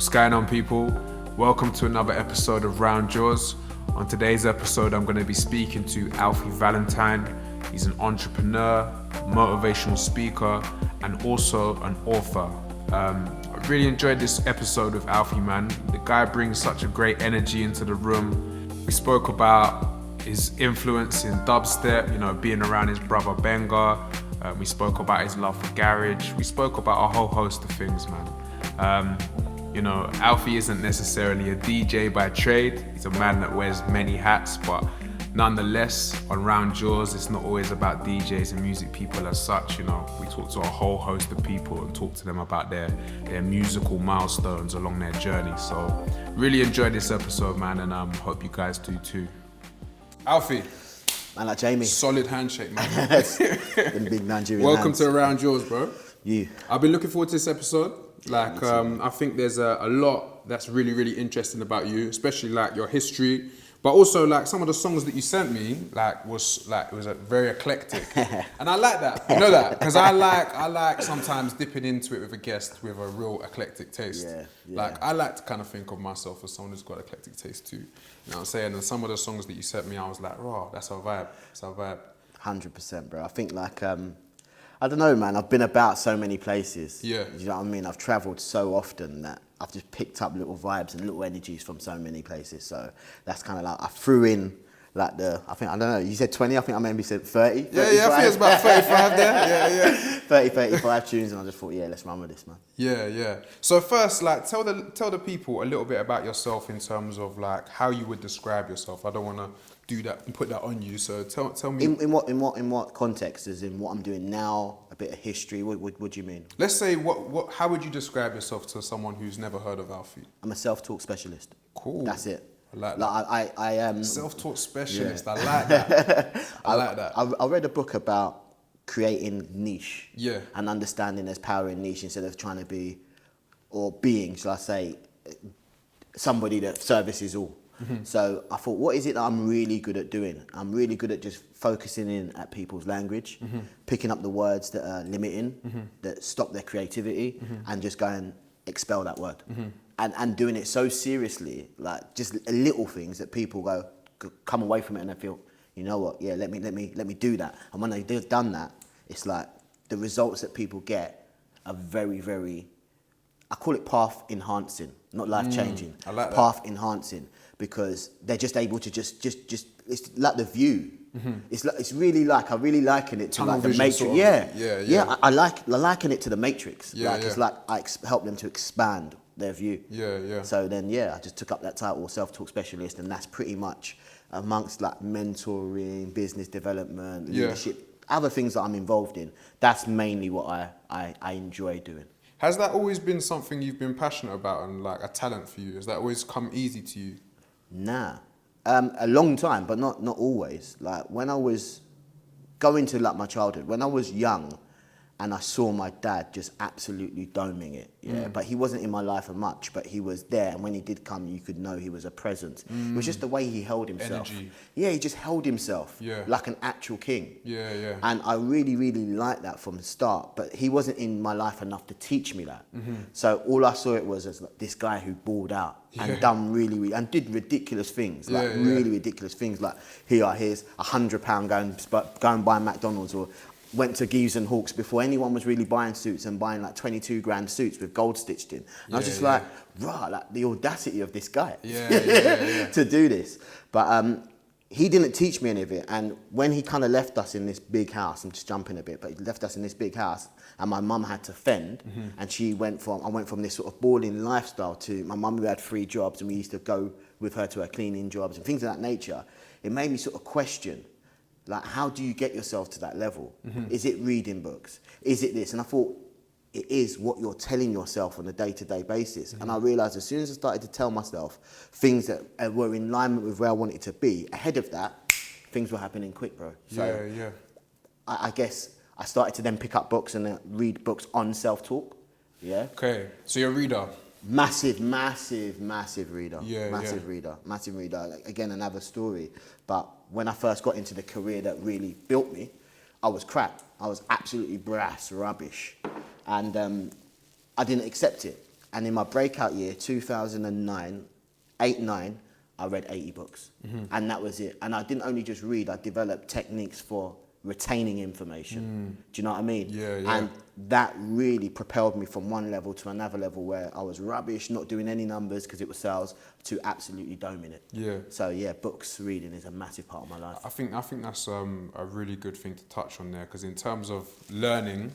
What's going on, people? Welcome to another episode of RoundURS. On today's episode, I'm going to be speaking to Alphie Valentine. He's an entrepreneur, motivational speaker, and also an author. I really enjoyed this episode with Alphie, man. The guy brings such a great energy into the room. We spoke about his influence in dubstep, being around his brother Benga. We spoke about his love for garage. We spoke about a whole host of things, man. Alphie isn't necessarily a DJ by trade. He's a man that wears many hats, but nonetheless, on RoundURS, it's not always about DJs and music people as such. We talk to a whole host of people and talk to them about their musical milestones along their journey. So really enjoyed this episode, man, and hope you guys do too. Alphie. Man like Jamie. Solid handshake, man. Them big Nigerian Welcome hands. to RoundURS, bro. You. I've been looking forward to this episode. I think there's a lot that's really, really interesting about you, especially like your history, but also like some of the songs that you sent me, it was very eclectic, and I like that. You know that because I like sometimes dipping into it with a guest with a real eclectic taste. Yeah. I like to kind of think of myself as someone who's got eclectic taste too. You know what I'm saying? And some of the songs that you sent me, I was like, raw, that's a vibe. It's a vibe. 100%, bro. I think I don't know, man. I've been about so many places. Yeah. You know what I mean? I've travelled so often that I've just picked up little vibes and little energies from so many places. So that's kind of like, I threw in I don't know, you said 20, I think I maybe said 30. Yeah, I think it's about 35 there. Yeah. 30, 35 tunes, and I just thought, yeah, let's run with this, man. Yeah. So first, tell the people a little bit about yourself in terms of how you would describe yourself. I don't want to do that and put that on you. So tell me. In what context? Is in what I'm doing now, a bit of history. What do you mean? Let's say how would you describe yourself to someone who's never heard of Alphie? I'm a self-taught specialist. Cool. That's it. I like that. I am self-taught specialist. Yeah. I like that. I like that. I read a book about creating niche. Yeah. And understanding there's power in niche instead of trying to be, or being, shall I say, somebody that services all. Mm-hmm. So I thought, what is it that I'm really good at doing? I'm really good at just focusing in at people's language, mm-hmm. picking up the words that are limiting, mm-hmm. that stop their creativity, mm-hmm. and just go and expel that word. Mm-hmm. And doing it so seriously, like just little things that people come away from it and they feel, you know what? Yeah, let me do that. And when they've done that, it's like the results that people get are very, very. I call it path enhancing, not life changing. I like that. Path enhancing, because they're just able to just. It's like The View. Mm-hmm. It's really like I really liken it to Tunnel like the vision Matrix. sort of. Yeah. I liken it to the Matrix. Yeah, It's like I help them to expand their view. Yeah. So then, I just took up that title, self-taught specialist, and that's pretty much amongst like mentoring, business development, leadership, other things that I'm involved in. That's mainly what I enjoy doing. Has that always been something you've been passionate about and like a talent for you? Has that always come easy to you? Nah, a long time, but not always. Like when I was going to like my childhood, when I was young, and I saw my dad just absolutely doming it. Yeah, but he wasn't in my life much, but he was there. And when he did come, you could know he was a presence. It was just the way he held himself. Energy. Yeah, he just held himself like an actual king. Yeah. And I really, really liked that from the start. But he wasn't in my life enough to teach me that. Mm-hmm. So all I saw it was as like, this guy who balled out and done really, and did ridiculous things. Really ridiculous things. Like, here's £100 go and buy McDonald's, or went to Geeves and Hawkes before anyone was really buying suits and buying like 22 grand suits with gold stitched in. And I was just like, like the audacity of this guy to do this. But he didn't teach me any of it. And when he kind of left us in this big house, I'm just jumping a bit, but he left us in this big house and my mum had to fend, and I went from this sort of balling lifestyle to my mum who had 3 jobs, and we used to go with her to her cleaning jobs and things of that nature. It made me sort of question, like, how do you get yourself to that level? Mm-hmm. Is it reading books? Is it this? And I thought, it is what you're telling yourself on a day-to-day basis. Mm-hmm. And I realised as soon as I started to tell myself things that were in alignment with where I wanted to be, ahead of that, things were happening quick, bro. So I guess I started to then pick up books and read books on self-talk. Yeah. Okay, so you're a reader. Massive reader. Massive reader. Like, again, another story. But when I first got into the career that really built me, I was crap. I was absolutely brass, rubbish. And I didn't accept it. And in my breakout year, 2009, 9, I read 80 books. And that was it. And I didn't only just read, I developed techniques for retaining information. Do you know what I mean? Yeah, yeah. And that really propelled me from one level to another level where I was rubbish, not doing any numbers because it was sales, to absolutely doming it. Yeah. So yeah, books reading is a massive part of my life. I think that's a really good thing to touch on there, because in terms of learning,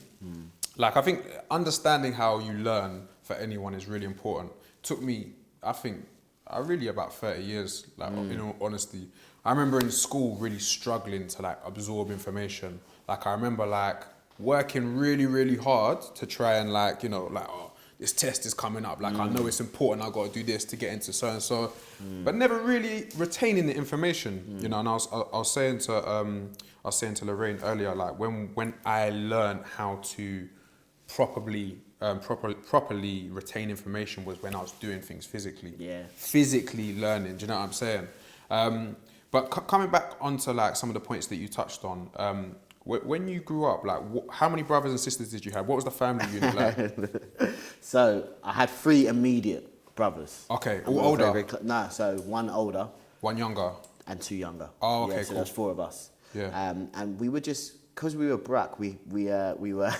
like I think understanding how you learn for anyone is really important. Took me, I think, really about 30 years, like in all honesty. I remember in school really struggling to like absorb information. Like I remember like working really, really hard to try and like, you know, like, oh, this test is coming up. Like I know it's important, I got to do this to get into so and so, but never really retaining the information, you know. And I was saying to Lorraine earlier, like when I learned how to properly retain information was when I was doing things physically. Yeah. Physically learning, do you know what I'm saying? But coming back onto like some of the points that you touched on, when you grew up, like how many brothers and sisters did you have? What was the family unit like? So I had 3 immediate brothers. Okay, And all we were older? nah, so 1 older. 1 younger? And 2 younger. Oh, okay, yeah, so cool. there's 4 of us. Yeah. And we were just, because we were black, we were we were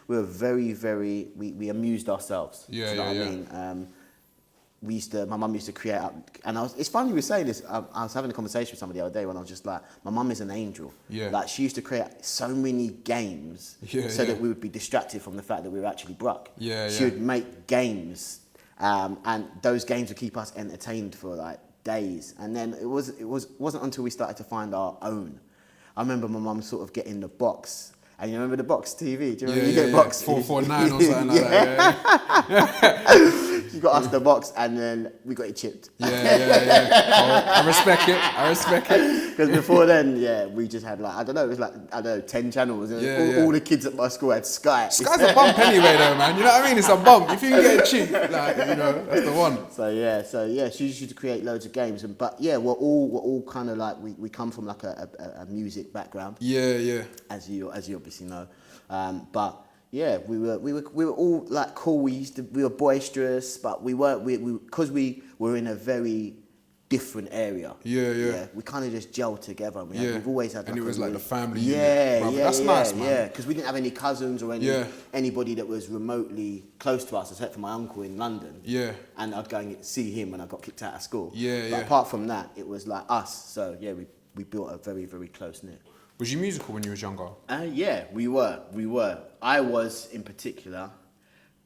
very, very, we amused ourselves. Yeah, do you know yeah, what I mean? My mum used to create up, and it's funny you were saying this. I was having a conversation with somebody the other day when I was just like, my mum is an angel. Yeah. Like she used to create so many games so that we would be distracted from the fact that we were actually broke. Yeah, She would make games, and those games would keep us entertained for like days. And then it wasn't until we started to find our own. I remember my mum sort of getting the box. And you remember the box TV? Do you remember you get box? 449 or something like that. She got us the box and then we got it chipped. Yeah. Oh, I respect it. Because before then, yeah, we just had like, it was like, 10 channels. And all the kids at my school had Sky. Sky's a bump anyway though, man. You know what I mean? It's a bump. If you can get it cheap, like, you know, that's the one. So yeah, she used to create loads of games. But yeah, we're all kind of like, we come from like a music background. Yeah. As you obviously know. But yeah, we were all like cool. We were boisterous, but because we were in a very different area. Yeah. We kind of just gelled together. We've always had. Like, and it was like the family. Yeah, unit. That's nice, man. Yeah, because we didn't have any cousins or anybody that was remotely close to us, except for my uncle in London. Yeah. And I'd go and see him when I got kicked out of school. Yeah. Apart from that, it was like us. So yeah, we built a very, very close knit. Was you musical when you was younger? Yeah, we were. I was in particular,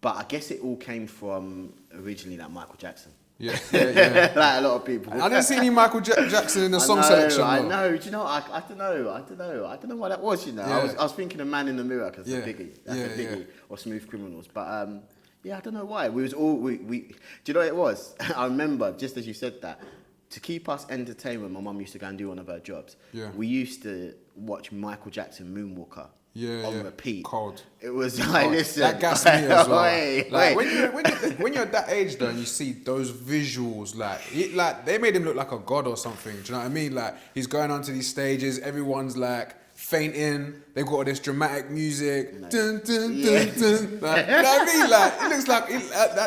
but I guess it all came from originally like Michael Jackson. Yeah. Like a lot of people. I didn't see any Michael Jackson in the song selection. I know. Do you know? I don't know why that was. You know, Yeah. I was thinking of Man in the Mirror because Yeah. that's a biggie. Yeah. Or Smooth Criminals. But yeah, I don't know why. We was all we. Do you know what it was? I remember just as you said that. To keep us entertained when my mum used to go and do one of her jobs, we used to watch Michael Jackson Moonwalker on repeat. Cold. It was like, listen. That gassed me as well. Wait. When you're at that age though, and you see those visuals, like they made him look like a god or something. Do you know what I mean? Like he's going onto these stages, everyone's like fainting. They've got all this dramatic music. Dun, dun, dun, dun. Like, you know what I mean? Like it looks like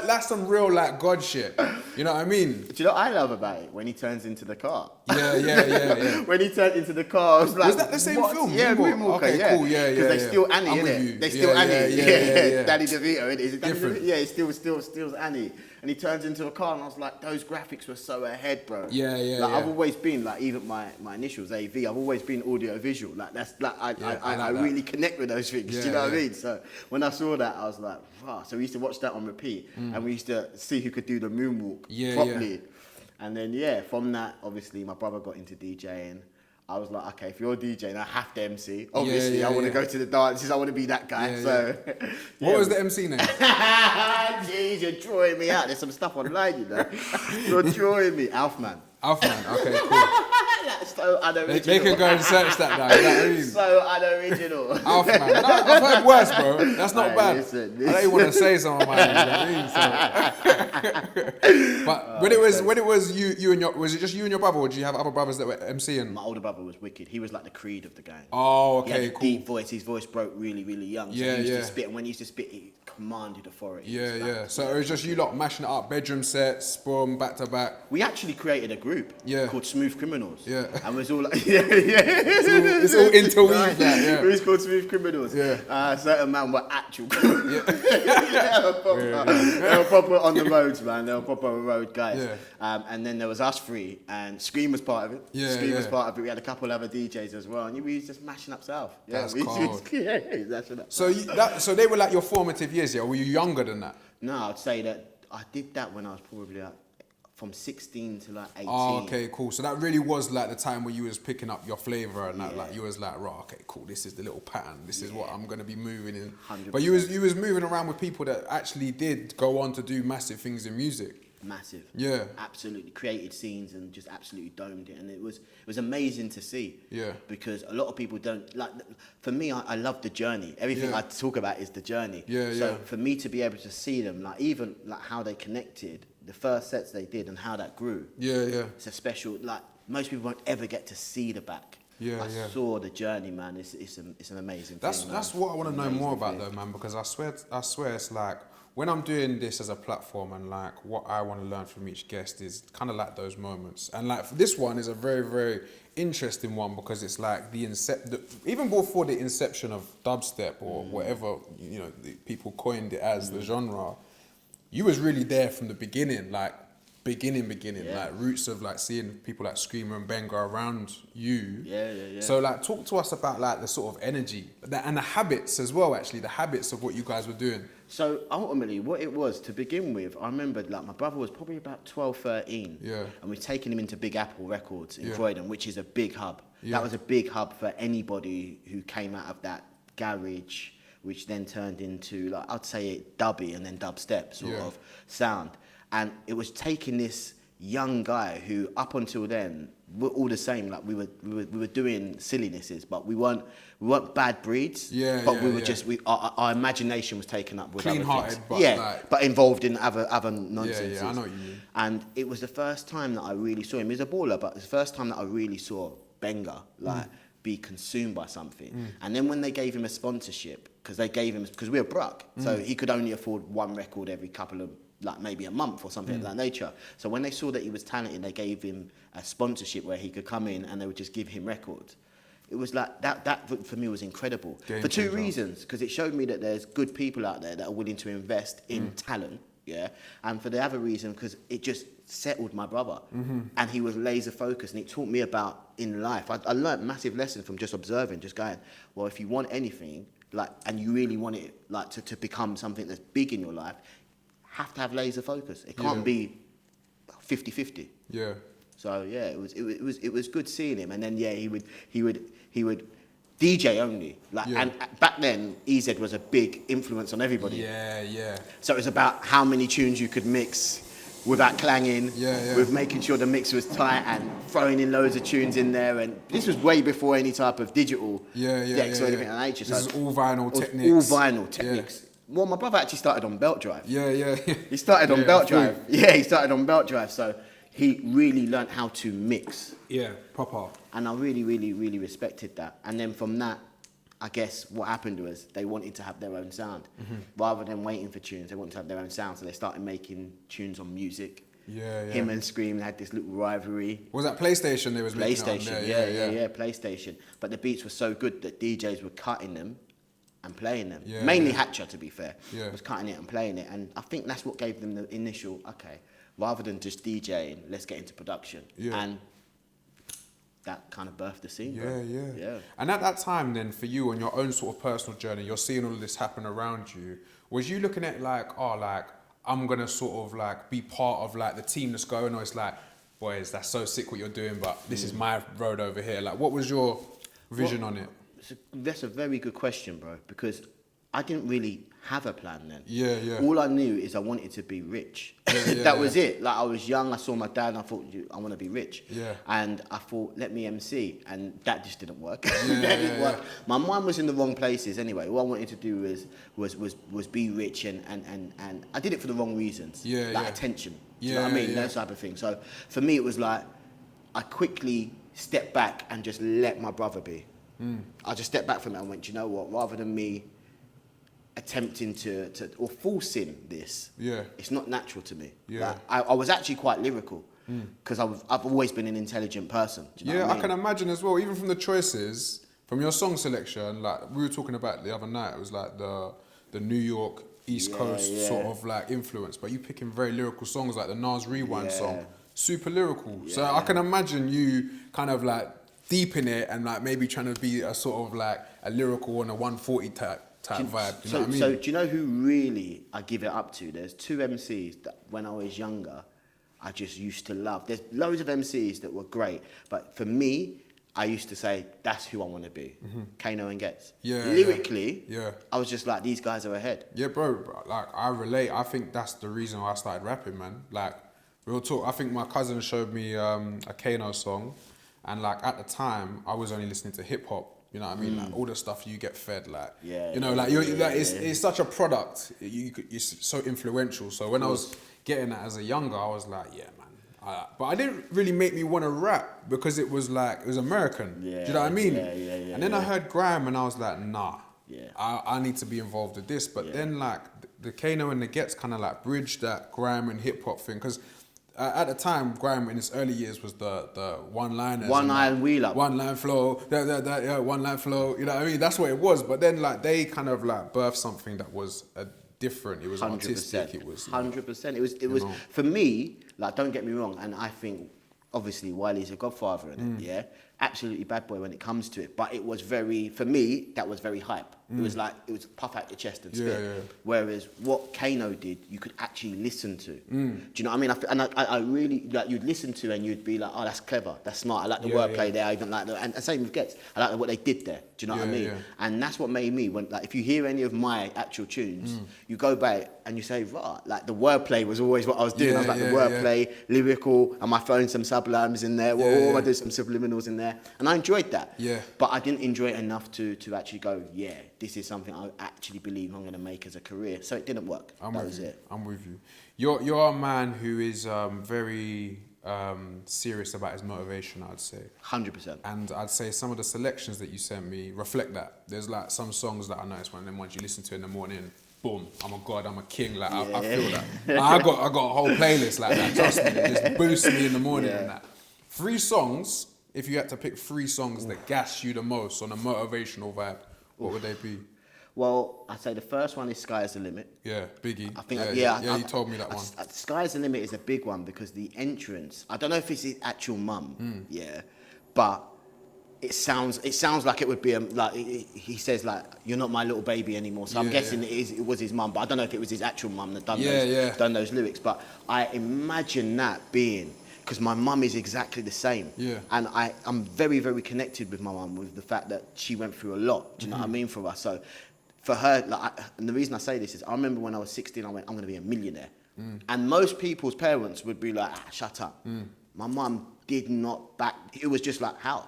that's some real like god shit. You know what I mean? Do you know what I love about it? When he turns into the car. Yeah. When he turned into the car, I was like, was that the same film? Yeah, Moonwalker. Okay, yeah. cool. Yeah. Because they still Annie, innit? They still Annie. Yeah. Danny DeVito, innit? Is it Danny Different. DeVito? Yeah, he still Annie. And he turns into a car, and I was like, those graphics were so ahead, bro. Yeah. I've always been like, even my initials AV. I've always been audio visual. Like that's like I really connect with those things. Do you know what I mean? So when I saw that, I was like, wow. So we used to watch that on repeat, and we used to see who could do the moonwalk properly. And then from that, obviously my brother got into DJing. I was like, okay, if you're DJing, I have to MC. Obviously, I want to go to the dances. I want to be that guy. What was the MC name? Jeez, you're drawing me out. There's some stuff online, you know. You're drawing me. Alphman. Okay, cool. That's so unoriginal. They can go and search that now. You know what I mean? So unoriginal. Alphie man. No, I've heard worse, bro. That's not bad. Listen. I don't even want to say some of mine. You know what I mean? So. But when it was you and your, was it just you and your brother, or did you have other brothers that were MCing? My older brother was wicked. He was like the Creed of the gang. Oh, okay, he had a cool. deep voice. His voice broke really, really young. So he used to spit, and when he used to spit, commanded authority. Yeah. So it was just you lot mashing it up, bedroom sets, boom, back to back. We actually created a group called Smooth Criminals. Yeah. And it was all like, It's all interweaved, It was called Smooth Criminals. Yeah. Certain men were actual criminals. They were proper on the roads, man. They were proper road guys. Yeah. And then there was us three, and Scream was part of it. Scream was part of it. We had a couple other DJs as well, and we was just mashing up south. Yeah, that's cold. So they were like your formative years, yeah? Or were you younger than that? No, I'd say that I did that when I was probably like from 16 to like 18. Oh, okay, cool. So that really was like the time where you was picking up your flavour and that, like you was like, right, okay, cool. This is the little pattern. This is what I'm gonna be moving in. 100%. But you was moving around with people that actually did go on to do massive things in music. Massive. Yeah. Absolutely created scenes and just absolutely domed it, and it was amazing to see. Yeah. Because a lot of people don't like. For me, I love the journey. Everything I talk about is the journey. So for me to be able to see them, like even like how they connected, the first sets they did, and how that grew. It's a special. Like most people won't ever get to see the back. I saw the journey, man. It's an amazing thing. That's what I want to know more about though, man. Because I swear it's like, when I'm doing this as a platform and like what I want to learn from each guest is kind of like those moments. And like this one is a very, very interesting one because it's like even before the inception of dubstep or whatever, you know, the people coined it as the genre, you was really there from the beginning, like beginning, like roots of like seeing people like Screamer and Benga around you. So like talk to us about like the sort of energy and the habits as well, actually, the habits of what you guys were doing. So ultimately what it was to begin with, I remember like my brother was probably about 12, 13. And we'd taken him into Big Apple Records in Croydon, which is a big hub. That was a big hub for anybody who came out of that garage, which then turned into like, I'd say dubby and then dubstep sort of sound. And it was taking this young guy who up until then we're all the same, like we were doing sillinesses, but we weren't bad breeds. But we were just our imagination was taken up with clean-hearted, but involved in other nonsense. I know what you mean. And it was the first time that I really saw him. He was a baller, but it was the first time that I really saw Benga be consumed by something. And then when they gave him a sponsorship, because we were broke, so he could only afford one record every couple of, like maybe a month or something of that nature. So when they saw that he was talented, they gave him a sponsorship where he could come in and they would just give him records. It was like, that for me was incredible. For two reasons, because it showed me that there's good people out there that are willing to invest in talent, and for the other reason, because it just settled my brother. And he was laser focused, and it taught me about in life. I learned massive lessons from just observing, just going, well, if you want anything, like, and you really want it like to become something that's big in your life, have to have laser focus. It can't be 50-50. So it was good seeing him, and then he would DJ only. Like and back then EZ was a big influence on everybody. So it was about how many tunes you could mix without clanging, with making sure the mix was tight and throwing in loads of tunes in there. And this was way before any type of digital decks or anything of that nature. This is all vinyl techniques. All vinyl techniques. Well, my brother actually started on belt drive. He started on belt drive. He started on belt drive. So he really learnt how to mix. Proper. And I really, really, really respected that. And then from that, I guess what happened was they wanted to have their own sound. Rather than waiting for tunes, they wanted to have their own sound. So they started making tunes on music. Him and Scream had this little rivalry. Was that PlayStation they was making it on? PlayStation. But the beats were so good that DJs were cutting them and playing them. Mainly Hatcher, to be fair, was cutting it and playing it. And I think that's what gave them the initial, okay, rather than just DJing, let's get into production. And that kind of birthed the scene. And at that time then, for you on your own sort of personal journey, you're seeing all of this happen around you. Was you looking at like, I'm gonna sort of like be part of like the team that's going, or it's like, boys, that's so sick what you're doing, but this is my road over here. Like, what was your vision on it? That's a very good question, bro, because I didn't really have a plan then. Yeah. All I knew is I wanted to be rich. That was it. Like, I was young, I saw my dad, and I thought, I want to be rich. And I thought, let me MC, and that just didn't work. That didn't work. My mind was in the wrong places anyway. All I wanted to do was be rich, and I did it for the wrong reasons. Like attention. Do you know what I mean? That type of thing. So for me, it was like, I quickly stepped back and just let my brother be. I just stepped back from it and went, you know what, rather than me attempting to or forcing this. Yeah. It's not natural to me. Yeah. Like, I was actually quite lyrical because I've always been an intelligent person. Do you know what I mean? I can imagine as well, even from the choices, from your song selection, like we were talking about the other night, it was like the New York East Coast sort of like influence, but you picking very lyrical songs like the Nas Rewind song, super lyrical. So I can imagine you kind of like deep in it and like maybe trying to be a sort of like a lyrical on a 140 type vibe. You know what I mean? So do you know who really I give it up to? There's two MCs that when I was younger, I just used to love. There's loads of MCs that were great, but for me, I used to say, that's who I want to be. Kano and Getz. Lyrically, I was just like, these guys are ahead. Yeah, bro, like, I relate. I think that's the reason why I started rapping, man. Like, real talk, I think my cousin showed me a Kano song, and like, at the time, I was only listening to hip-hop. You know what I mean? Like, all the stuff you get fed, like, it's such a product. It's so influential. So when I was getting that as a younger, I was like, yeah, man. But I didn't really make me want to rap because it was like, it was American. Do you know what I mean? And then I heard grime and I was like, nah, I need to be involved with this. But then like the Kano and the Getz kind of like bridged that grime and hip hop thing. Because at the time, grime in its early years was the one-liners. One-line wheel up. One-line flow, one-line flow. You know what I mean? That's what it was. But then like they kind of like birthed something that was different. It was 100%. artistic. It was 100%. It was for me. Like, don't get me wrong, and I think obviously Wiley's a godfather in it. Absolutely bad boy when it comes to it. But it was very, for me, that was very hype. It was like, it was puff out your chest and spit. Whereas what Kano did, you could actually listen to. Do you know what I mean? I really, like, you'd listen to and you'd be like, oh, that's clever, that's smart. I like the wordplay there. I even like the, and same with Getz. I like what they did there. Do you know what I mean? And that's what made me, when, like, if you hear any of my actual tunes, you go back and you say, right, like the wordplay was always what I was doing. I was like the wordplay, lyrical, and I throwing some sublimes in there. I do some subliminals in there. And I enjoyed that. But I didn't enjoy it enough to actually go, this is something I actually believe I'm going to make as a career. So it didn't work. That was it. I'm with you. You're a man who is very serious about his motivation, I'd say. 100%. And I'd say some of the selections that you sent me reflect that. There's like some songs that I noticed one of them ones you listen to in the morning, boom, I'm a god, I'm a king. Like I feel that. I got a whole playlist like that. Trust me, it just boosts me in the morning and that. 3 songs. If you had to pick 3 songs that gas you the most on a motivational vibe, what would they be? Well, I'd say the first one is Sky is the Limit. Yeah, Biggie. I think, you told me that one. Sky is the Limit is a big one because the entrance, I don't know if it's his actual mum, but it sounds like it would be, he says like, you're not my little baby anymore. So I'm guessing it was his mum, but I don't know if it was his actual mum that done those lyrics. But I imagine that being, because my mum is exactly the same. And I'm very, very connected with my mum, with the fact that she went through a lot. Do you know what I mean, for us? So for her, and the reason I say this is, I remember when I was 16, I went, I'm going to be a millionaire. And most people's parents would be like, shut up. My mum did not back, it was just like, how?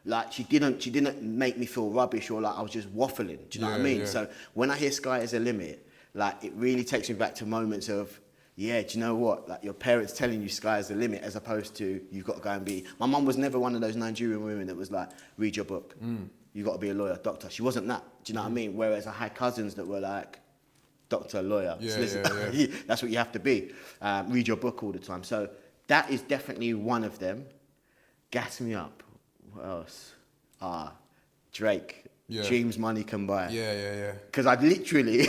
Like, she didn't make me feel rubbish or like I was just waffling. Do you know what I mean? So when I hear Sky is the Limit, like, it really takes me back to moments of, do you know what? Like, your parents telling you sky is the limit, as opposed to you've got to go and be. My mum was never one of those Nigerian women that was like, read your book. You've got to be a lawyer, doctor. She wasn't that. Do you know what I mean? Whereas I had cousins that were like, doctor, lawyer. That's what you have to be. Read your book all the time. So that is definitely one of them. Gas me up. What else? Drake. Dreams money can buy. Because I literally,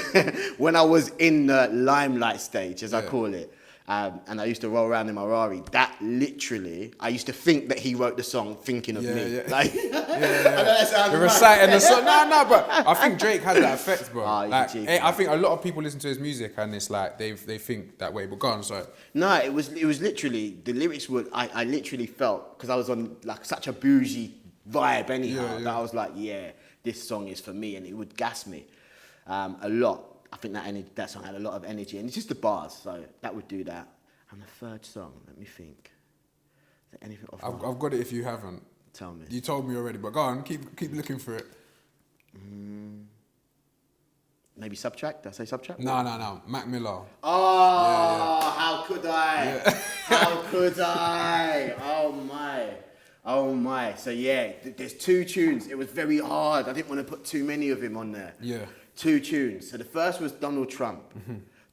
when I was in the limelight stage, as I call it, and I used to roll around in my Rari, that literally, I used to think that he wrote the song thinking of me. Like, You're reciting the song. No, but I think Drake has that effect, bro. Like, I think a lot of people listen to his music and it's like they think that way. But go on, sorry. No, it was literally, the lyrics were, I literally felt, because I was on like such a bougie vibe anyhow, that I was like, this song is for me, and it would gas me a lot. I think that song had a lot of energy, and it's just the bars, so that would do that. And the third song, let me think. Is there anything off? I've got it if you haven't. Tell me. You told me already, but go on, keep looking for it. Maybe Subtract? Did I say Subtract? No. Mac Miller. Oh, how could I? How could I? Oh my. So there's 2 tunes. It was very hard. I didn't want to put too many of him on there. Do 2 tunes. So the first was Donald Trump.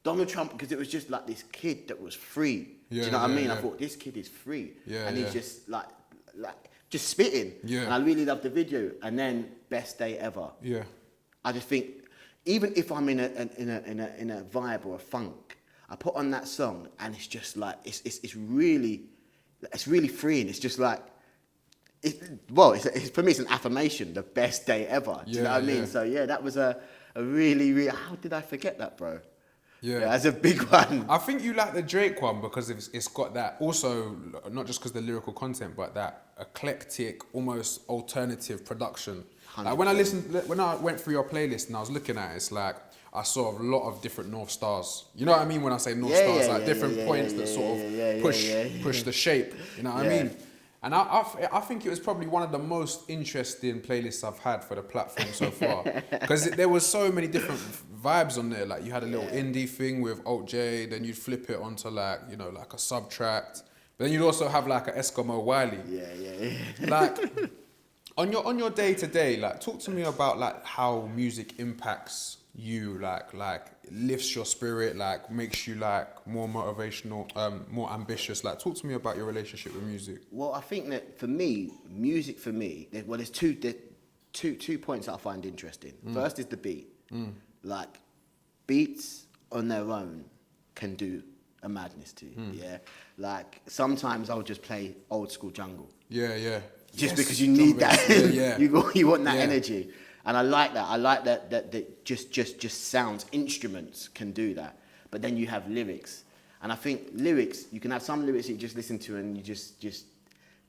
Donald Trump, because it was just like this kid that was free. Do you know what I mean? I thought, this kid is free. And he's just like just spitting. And I really loved the video. And then Best Day Ever. I just think, even if I'm in a vibe or a funk, I put on that song and it's just like, it's really freeing. It's just like, for me, it's an affirmation, the best day ever. Do you know what I mean? So yeah, that was a really, how did I forget that, bro? Yeah, that's a big one. I think you like the Drake one because it's got that, also, not just because of the lyrical content, but that eclectic, almost alternative production. 100%. Like when I went through your playlist and I was looking at it, it's like, I saw a lot of different North Stars. You know what I mean when I say North Stars? Like different points that sort of push the shape. You know what I mean? And I think it was probably one of the most interesting playlists I've had for the platform so far. Because there was so many different vibes on there. Like you had a little indie thing with Alt J, then you'd flip it onto like, you know, like a subtract. But then you'd also have like an Eskimo Wiley. Like on your day to day, like talk to me about like how music impacts you, like lifts your spirit, like makes you like more motivational, more ambitious. Like talk to me about your relationship with music. Well, I think that for me, music for me, there's two points that I find interesting. First is the beat. Like beats on their own can do a madness to you. Like sometimes I'll just play old school jungle. Just because you need that. You want that energy. And I like that. I like that just sounds, instruments can do that. But then you have lyrics. And I think lyrics, you can have some lyrics that you just listen to and you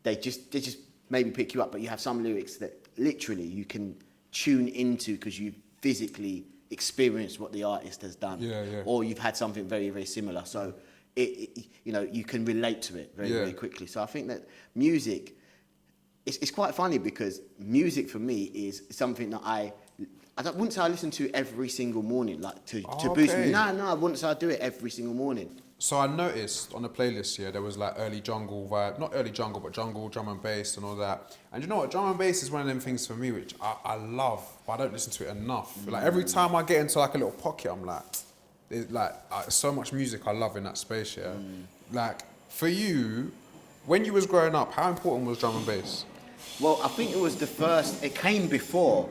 they just maybe pick you up. But you have some lyrics that literally you can tune into because you physically experienced what the artist has done. Or you've had something very, very similar. So you can relate to it very, very quickly. So I think that music, it's quite funny because music for me is something that I wouldn't say I listen to every single morning, like to boost me. No, I wouldn't say I do it every single morning. So I noticed on the playlist there was like early jungle vibe, not early jungle, but jungle, drum and bass and all that. And you know what, drum and bass is one of them things for me which I love, but I don't listen to it enough. Like every time I get into like a little pocket, I'm like, there's like so much music I love in that space, Like for you, when you was growing up, how important was drum and bass? Well, I think it was it came before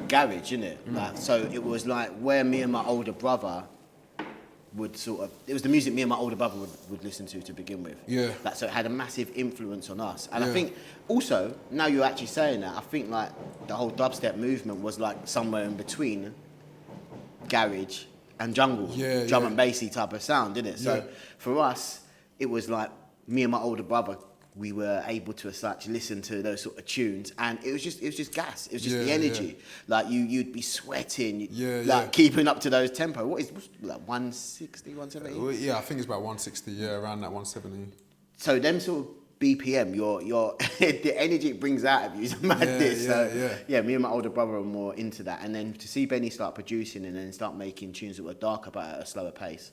garage, innit? Like, so it was like where me and my older brother would it was the music me and my older brother would listen to begin with. Like, so it had a massive influence on us. And I think also, now you're actually saying that, I think like the whole dubstep movement was like somewhere in between garage and jungle, drum and bassy type of sound, didn't it? So for us, it was like me and my older brother, we were able to as such listen to those sort of tunes, and it was just gas. It was just the energy. Like you'd be sweating, keeping up to those tempo. What's like 160, 170? Well, I think it's about 160. Around that 170. So them sort of BPM, your the energy it brings out of you is madness. Me and my older brother are more into that, and then to see Benny start producing and then start making tunes that were darker but at a slower pace.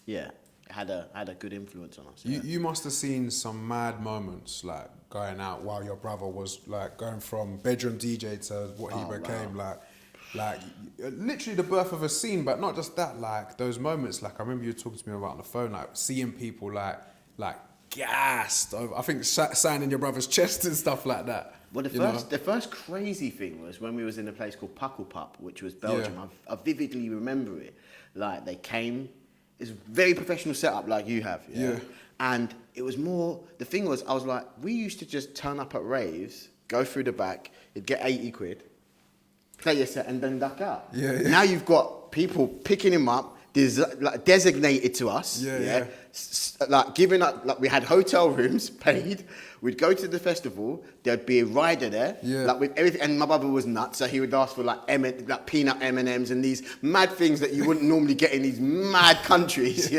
It had a good influence on us. You must have seen some mad moments, like going out while your brother was like going from bedroom DJ to what he became, like literally the birth of a scene. But not just that, like those moments. Like I remember you talking to me about on the phone, like seeing people like gassed. I think signing your brother's chest and stuff like that. Well, the first crazy thing was when we was in a place called Pukkelpop, which was Belgium. I vividly remember it. Like they came. It's a very professional setup like you have. And it was more, the thing was, I was like, we used to just turn up at raves, go through the back, you'd get 80 quid, play your set and then duck out. Now you've got people picking him up, designated to us. Like giving up, like we had hotel rooms paid. We'd go to the festival. There'd be a rider there, like with everything. And my brother was nuts, so he would ask for like peanut M&Ms and these mad things that you wouldn't normally get in these mad countries.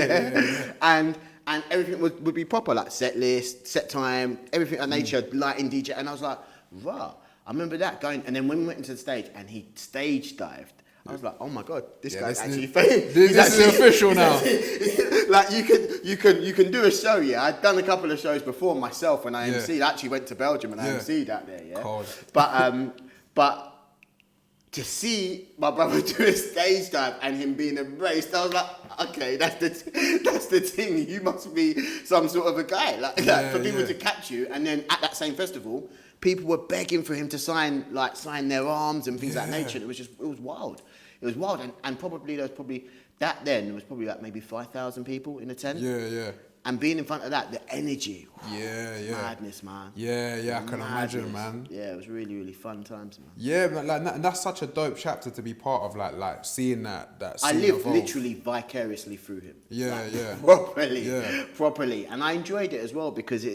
And everything would be proper, like set list, set time, everything of nature, lighting, DJ. And I was like, rah. I remember that going. And then when we went into the stage and he stage dived, I was like, oh my God, this guy's actually famous. This is official now. Like you can do a show, I'd done a couple of shows before myself when I emceed. I actually went to Belgium and I emceed out there, But to see my brother do a stage dive and him being embraced, I was like, okay, that's the thing. You must be some sort of a guy. Like for people to catch you, and then at that same festival, people were begging for him to sign their arms and things of that nature. It was wild. It was wild, and probably there was probably like maybe 5,000 people in the tent. Yeah. And being in front of that, the energy, madness, man. Yeah, I can imagine, man. Yeah, it was really, really fun times, man. Yeah, but and that's such a dope chapter to be part of, like seeing that I scene lived evolve. literally vicariously through him. Properly, and I enjoyed it as well because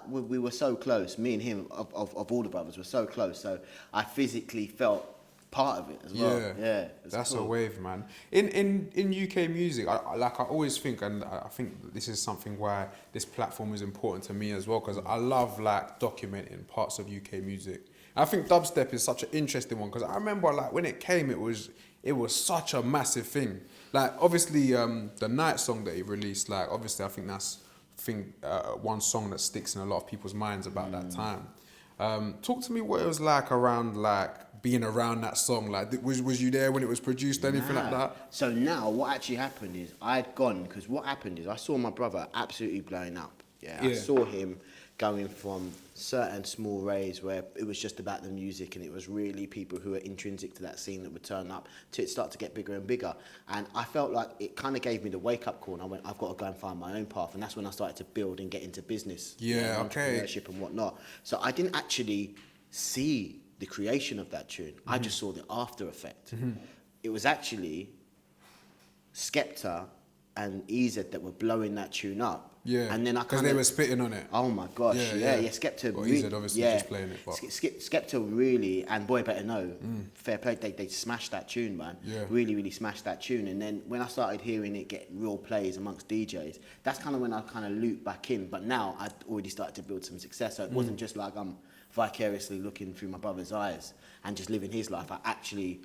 we were so close. Me and him, of all the brothers, were so close. So I physically felt part of it as well. Yeah, that's cool. a wave, man. In UK music, I always think, and I think this is something why this platform is important to me as well, because I love like documenting parts of UK music. I think dubstep is such an interesting one because I remember like when it came, it was such a massive thing. Like obviously the Night song that he released, like obviously I think that's one song that sticks in a lot of people's minds about that time. Talk to me what it was like around like being around that song. Like was you there when it was produced, anything like that? So now what actually happened is I'd gone, because what happened is I saw my brother absolutely blowing up. I saw him going from certain small raves where it was just about the music and it was really people who were intrinsic to that scene that would turn up, to it start to get bigger and bigger. And I felt like it kind of gave me the wake-up call, and I went, I've got to go and find my own path. And that's when I started to build and get into business, entrepreneurship and whatnot. So I didn't actually see the creation of that tune. I just saw the after effect. It was actually Skepta and EZ that were blowing that tune up. Yeah, and then because they were spitting on it. Oh my gosh, Skepta. Well, EZ obviously just playing it. But. Skepta really, and Boy Better Know, fair play, they smashed that tune, man. Yeah. Really, really smashed that tune. And then when I started hearing it get real plays amongst DJs, that's kind of when I kind of looped back in. But now I'd already started to build some success. So it wasn't just like I'm vicariously looking through my brother's eyes and just living his life. I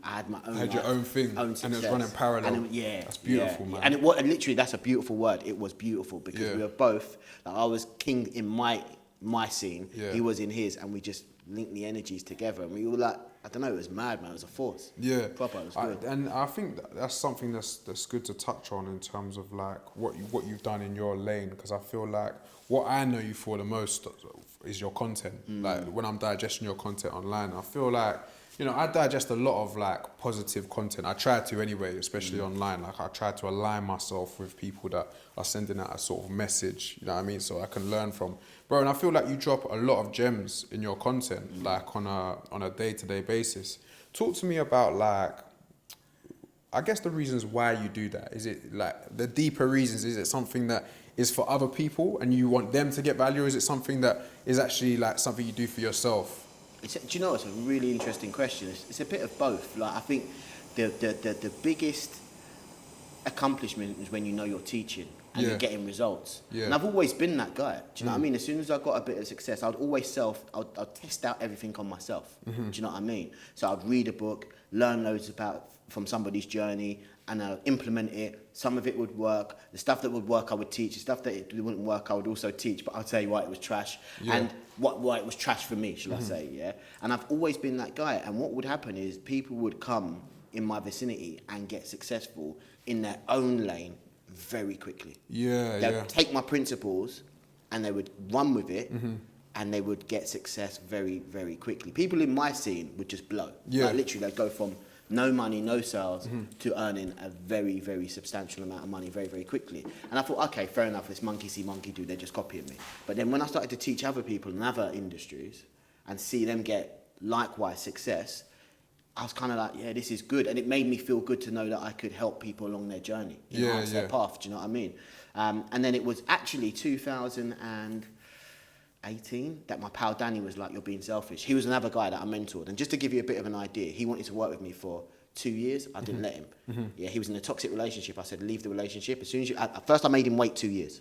had my own. Your own thing, and it was running parallel. And that's beautiful, man. And literally, that's a beautiful word. It was beautiful because we were both. Like I was king in my scene. He was in his, and we just linked the energies together. And we were like, I don't know, it was mad, man. It was a force. Yeah, proper. It was good. And I think that's something that's good to touch on in terms of like what you've done in your lane, because I feel like what I know you for the most is your content. Like when I'm digesting your content online, I feel like, you know, I digest a lot of like positive content. I try to anyway, especially online. Like I try to align myself with people that are sending out a sort of message, you know what I mean? So I can learn from. Bro, and I feel like you drop a lot of gems in your content, like on a day-to-day basis. Talk to me about like, I guess the reasons why you do that. Is it like the deeper reasons? Is it something that is for other people and you want them to get value? Or is it something that is actually like something you do for yourself? Do you know, it's a really interesting question. It's a bit of both. Like I think the biggest accomplishment is when you know you're teaching and you're getting results. Yeah. And I've always been that guy. Do you know what I mean? As soon as I got a bit of success, I'd always I'd test out everything on myself. Do you know what I mean? So I'd read a book, learn loads from somebody's journey, and I'd implement it. Some of it would work. The stuff that would work, I would teach. The stuff that it wouldn't work, I would also teach. But I'll tell you why it was trash. Yeah. And why it was trash for me, shall I say, yeah? And I've always been that guy. And what would happen is people would come in my vicinity and get successful in their own lane very quickly. They'd take my principles and they would run with it, and they would get success very, very quickly. People in my scene would just blow. Like literally, they'd go from no money, no sales, to earning a very, very substantial amount of money very, very quickly. And I thought, okay, fair enough, this monkey see, monkey do, they're just copying me. But then when I started to teach other people in other industries and see them get likewise success, I was kind of like, yeah, this is good. And it made me feel good to know that I could help people along their journey, enhance their path, do you know what I mean? And then it was actually 2018 that my pal Danny was like, you're being selfish. He was another guy that I mentored. And just to give you a bit of an idea, he wanted to work with me for 2 years. I didn't let him. Yeah, he was in a toxic relationship. I said, leave the relationship. As soon as at first I made him wait 2 years,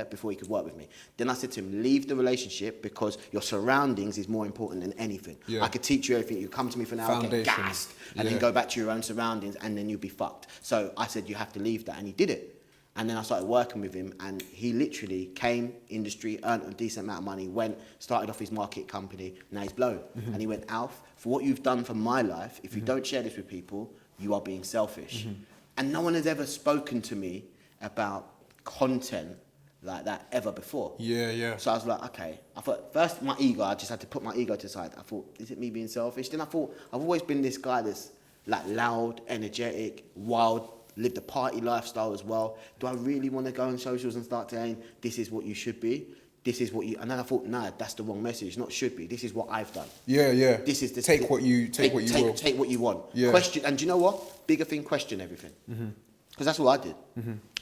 before he could work with me. Then I said to him, leave the relationship because your surroundings is more important than anything. I could teach you everything. You come to me for an hour, get gassed, and then go back to your own surroundings, and then you'll be fucked. So I said, you have to leave that. And he did it. And then I started working with him, and he literally came, industry, earned a decent amount of money, went, started off his market company, now he's blown. And he went, Alf, for what you've done for my life, if you don't share this with people, you are being selfish. And no one has ever spoken to me about content like that ever before. Yeah. So I was like, okay. I thought, first my ego, I just had to put my ego to the side. I thought, is it me being selfish? Then I thought, I've always been this guy that's like loud, energetic, wild, lived a party lifestyle as well. Do I really want to go on socials and start saying, this is what you should be? This is what you... And then I thought, nah, that's the wrong message. Not should be. This is what I've done. Yeah. This is the... Take what you will. Take what you want. Yeah. Question... And do you know what? Bigger thing, question everything. Because that's what I did.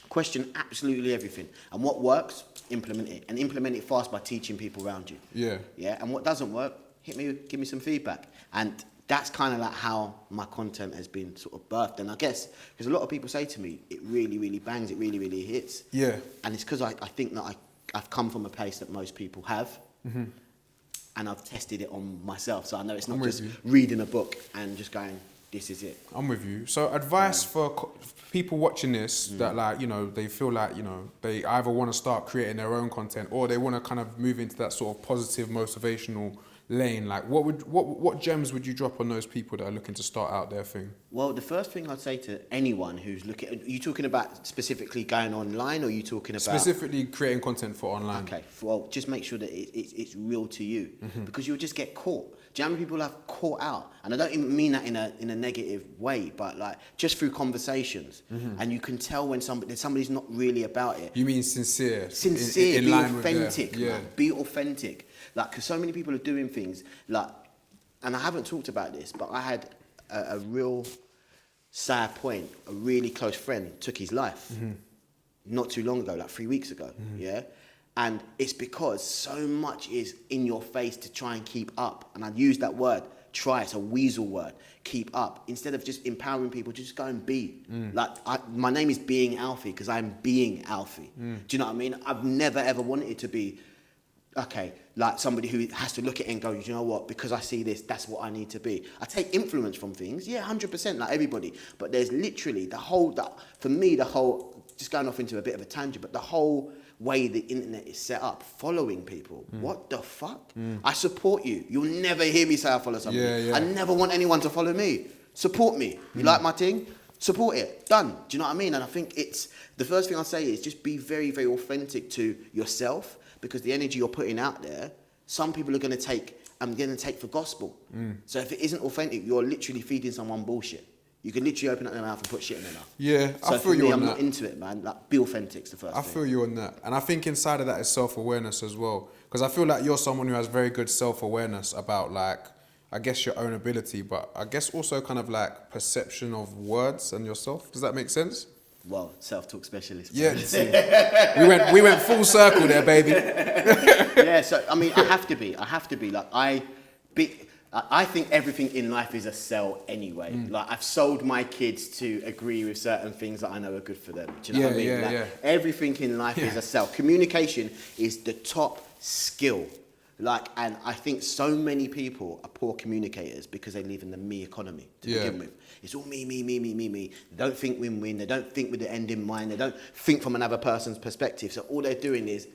Question absolutely everything. And what works, implement it. And implement it fast by teaching people around you. Yeah. And what doesn't work, hit me, give me some feedback. And that's kind of like how my content has been sort of birthed. And I guess, because a lot of people say to me, it really, really bangs, it really, really hits. Yeah. And it's because I think that I've come from a place that most people have. And I've tested it on myself. So I know it's not just reading a book and just going, this is it. I'm with you. So advice for people watching this that like, you know, they feel like, you know, they either want to start creating their own content or they want to kind of move into that sort of positive, motivational lane. Like what gems would you drop on those people that are looking to start out their thing? Well, the first thing I'd say to anyone who's looking, are you talking about specifically going online, or are you talking about... Specifically creating content for online. Okay, well, just make sure that it's real to you, because you'll just get caught. Do you know how many people have caught out? And I don't even mean that in a negative way, but like just through conversations. And you can tell when somebody's not really about it. You mean sincere? Sincere, in be line authentic, with their, man. Be authentic. Like, because so many people are doing things, like, and I haven't talked about this, but I had a real sad point. A really close friend took his life not too long ago, like 3 weeks ago, yeah? And it's because so much is in your face to try and keep up. And I use that word, try, it's a weasel word, keep up. Instead of just empowering people, just go and be. Like, my name is Being Alfie because I'm being Alfie. Do you know what I mean? I've never ever wanted it to be, okay, like somebody who has to look at it and go, you know what, because I see this, that's what I need to be. I take influence from things, yeah, 100%, like everybody. But there's literally for me, just going off into a bit of a tangent, but the whole way the internet is set up, following people. What the fuck? I support you. You'll never hear me say I follow somebody. Yeah. I never want anyone to follow me. Support me. You like my thing? Support it. Done. Do you know what I mean? And I think the first thing I'll say is just be very, very authentic to yourself, because the energy you're putting out there, some people are going to take for gospel. So if it isn't authentic, you're literally feeding someone bullshit. You can literally open up their mouth and put shit in their mouth. Yeah, so I feel you on I'm that. not into it, man. Like, be authentic's the first thing. I feel you on that. And I think inside of that is self-awareness as well. Because I feel like you're someone who has very good self-awareness about, like, I guess your own ability, but I guess also kind of like perception of words and yourself. Does that make sense? Well, self-talk specialist. Yeah, we went full circle there, baby. Yeah, so I mean, I have to be. Like, I think everything in life is a sell anyway. Like, I've sold my kids to agree with certain things that I know are good for them. Do you know what I mean? Like, everything in life is a sell. Communication is the top skill. Like, and I think so many people are poor communicators because they live in the me economy to begin with. It's all me. They don't think win-win. They don't think with the end in mind. They don't think from another person's perspective. So all they're doing is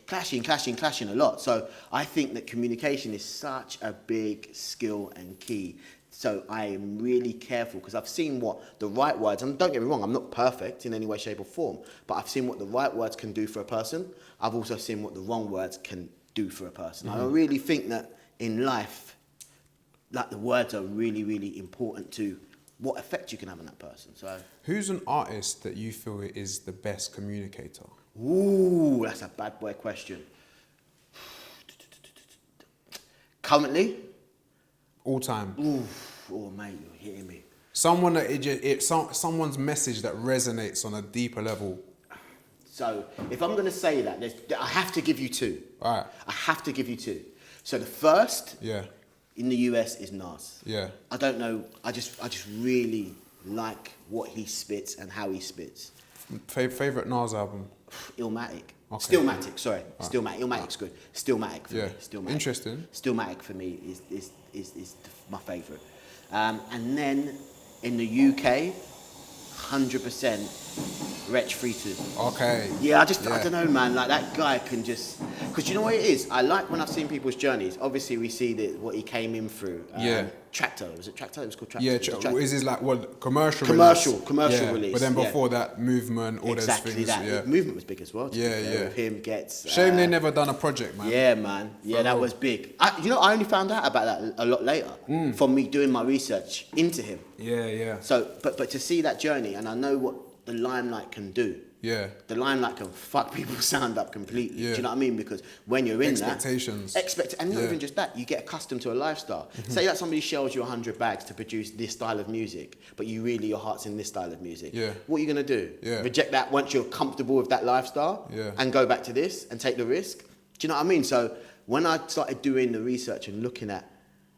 clashing a lot. So I think that communication is such a big skill and key. So I am really careful, because I've seen what the right words, and don't get me wrong, I'm not perfect in any way, shape or form, but I've seen what the right words can do for a person. I've also seen what the wrong words can do for a person. I really think that in life, like, the words are really, really important to what effect you can have on that person. So, who's an artist that you feel is the best communicator? Ooh, that's a bad boy question. Currently? All time. Ooh, oh mate, you're hitting me. Someone that someone's message that resonates on a deeper level. So if I'm going to say that, I have to give you two. All right. I have to give you two. So the first in the US is Nas. Yeah. I don't know. I just really like what he spits and how he spits. Favorite Nas album? Illmatic. Okay. Stillmatic, sorry. Right. Stillmatic. Illmatic's good. Stillmatic for me. Stillmatic. Interesting. Stillmatic for me is my favourite. And then in the UK, 100%, Wretch Free 2. Okay. Yeah, I don't know, man. Like that guy can just, because you know what it is. I like when I've seen people's journeys. Obviously, we see what he came in through. Tractor. Was it Tractor? It was called Tractor. Yeah, is this like what commercial release? But then before that, Movement, all exactly those things. that. Movement was big as well. With him, Gets. Shame they never done a project, man. Yeah, man. Yeah, that was big. I only found out about that a lot later from me doing my research into him. Yeah. So, but to see that journey, and I know what the limelight can do. Yeah. The limelight can fuck people's sound up completely. Yeah. Do you know what I mean? Because when you're in Expectations. and not even just that, you get accustomed to a lifestyle. Say that somebody shells you 100 bags to produce this style of music, but your heart's in this style of music. Yeah. What are you gonna do? Yeah. Reject that once you're comfortable with that lifestyle and go back to this and take the risk? Do you know what I mean? So when I started doing the research and looking at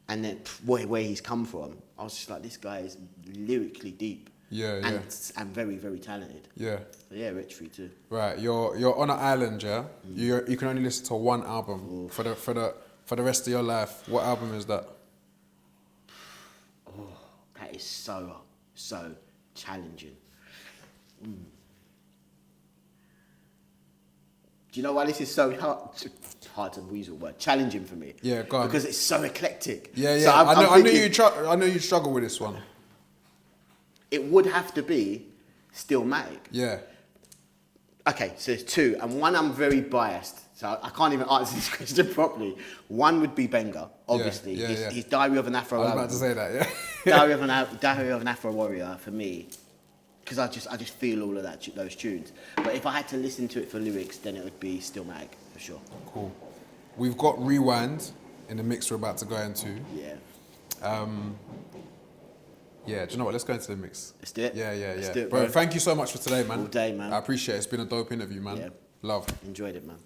and then where he's come from, I was just like, this guy is lyrically deep. And very, very talented. Yeah. So yeah, Wretch Free 2. Right, you're on an island, yeah. You can only listen to one album for the rest of your life. What album is that? Oh, that is so challenging. Do you know why this is so hard to weasel word? Challenging for me. Yeah, go on. Because it's so eclectic. Yeah. So I know you struggle with this one. It would have to be Stillmatic. Yeah. Okay, so there's two, and one I'm very biased, so I can't even answer this question properly. One would be Benga, obviously. His Diary of an Afro. I was about to say that, yeah. Diary of an Afro Warrior for me, because I just feel all of those tunes. But if I had to listen to it for lyrics, then it would be Stillmatic for sure. Cool. We've got Rewind in the mix we're about to go into. Yeah. Yeah, do you know what? Let's go into the mix. Let's do it. Yeah. Let's do it, bro, thank you so much for today, man. All day, man. I appreciate it. It's been a dope interview, man. Yeah. Love. Enjoyed it, man.